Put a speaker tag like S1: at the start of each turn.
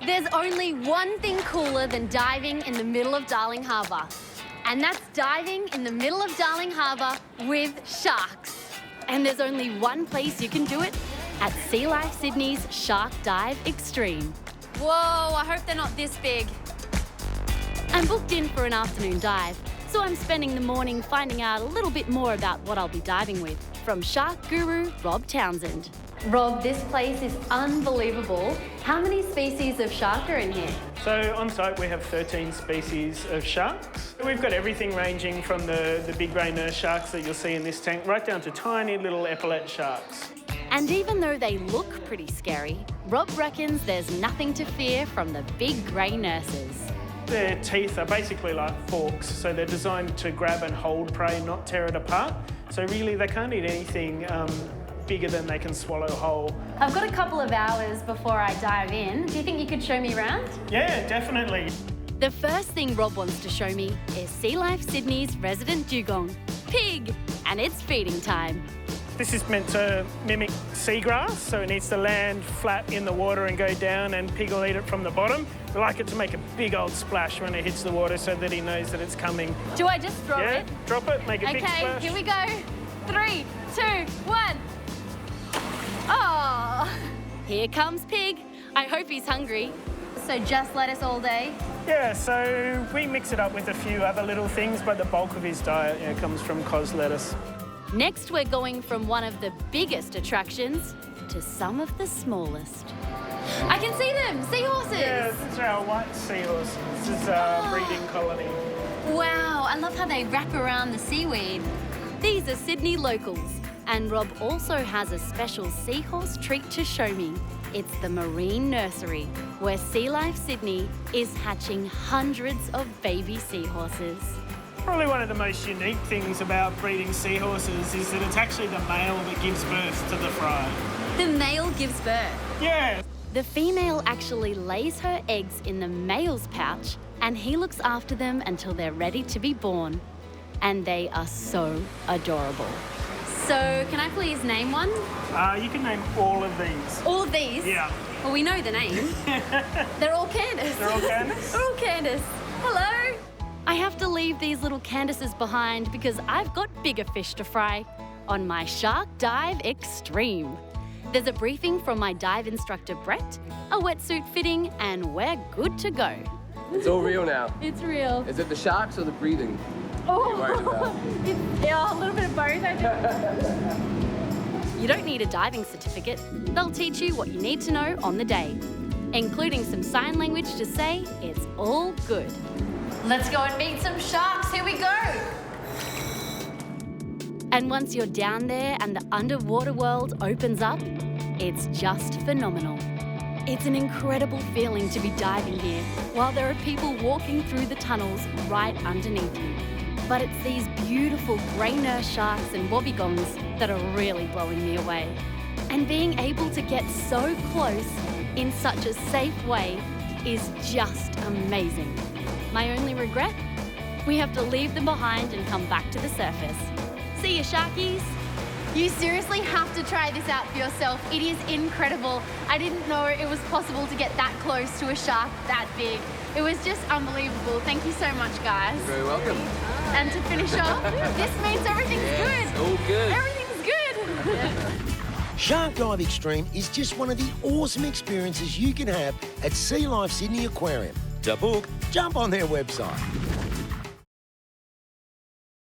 S1: There's only one thing cooler than diving in the middle of Darling Harbour, and that's diving in the middle of Darling Harbour with sharks. And there's only one place you can do it, at Sea Life Sydney's Shark Dive Extreme. Whoa, I hope they're not this big. I'm booked in for an afternoon dive, so I'm spending the morning finding out a little bit more about what I'll be diving with from shark guru Rob Townsend. Rob, this place is unbelievable. How many species of shark are in here?
S2: So on site we have 13 species of sharks. We've got everything ranging from the big grey nurse sharks that you'll see in this tank right down to tiny little epaulette sharks.
S1: And even though they look pretty scary, Rob reckons there's nothing to fear from the big grey nurses.
S2: Their teeth are basically like forks, so they're designed to grab and hold prey, not tear it apart. So really they can't eat anything bigger than they can swallow whole.
S1: I've got a couple of hours before I dive in. Do you think you could show me around?
S2: Yeah, definitely.
S1: The first thing Rob wants to show me is Sea Life Sydney's resident dugong, Pig, and it's feeding time.
S2: This is meant to mimic seagrass, so it needs to land flat in the water and go down, and Pig will eat it from the bottom. We like it to make a big old splash when it hits the water so that he knows that it's coming.
S1: Do I just drop it?
S2: Yeah, drop it, make a big splash.
S1: Okay, here we go. 3, 2, 1. Oh, here comes Pig. I hope he's hungry. So just lettuce all day?
S2: Yeah, so we mix it up with a few other little things, but the bulk of his diet comes from cos lettuce.
S1: Next, we're going from one of the biggest attractions to some of the smallest. I can see them, seahorses.
S2: Yeah, this is our white seahorse. This is a breeding colony.
S1: Wow, I love how they wrap around the seaweed. These are Sydney locals, and Rob also has a special seahorse treat to show me. It's the Marine Nursery, where Sea Life Sydney is hatching hundreds of baby seahorses.
S2: Probably one of the most unique things about breeding seahorses is that it's actually the male that gives birth to the fry.
S1: The male gives birth?
S2: Yeah.
S1: The female actually lays her eggs in the male's pouch, and he looks after them until they're ready to be born. And they are so adorable. So, can I please name one?
S2: You can name all of these.
S1: All of these?
S2: Yeah.
S1: Well, we know the name. They're all Candice.
S2: They're all Candice?
S1: They're all Candice. Hello. I have to leave these little Candices behind because I've got bigger fish to fry on my Shark Dive Extreme. There's a briefing from my dive instructor, Brett, a wetsuit fitting, and we're good to go.
S3: It's all real now.
S1: It's real.
S3: Is it the sharks or the breathing?
S1: Oh, yeah, a little bit of both, I think. You don't need a diving certificate. They'll teach you what you need to know on the day, including some sign language to say it's all good. Let's go and meet some sharks. Here we go. And once you're down there and the underwater world opens up, it's just phenomenal. It's an incredible feeling to be diving here while there are people walking through the tunnels right underneath you. But it's these beautiful grey nurse sharks and wobbegongs that are really blowing me away. And being able to get so close in such a safe way is just amazing. My only regret? We have to leave them behind and come back to the surface. See you, sharkies. You seriously have to try this out for yourself. It is incredible. I didn't know it was possible to get that close to a shark that big. It was just unbelievable. Thank you so much, guys.
S3: You're very welcome.
S1: And to finish off, this means everything's good.
S3: All good.
S1: Everything's good.
S4: Shark Dive Extreme is just one of the awesome experiences you can have at Sea Life Sydney Aquarium. To book, jump on their website.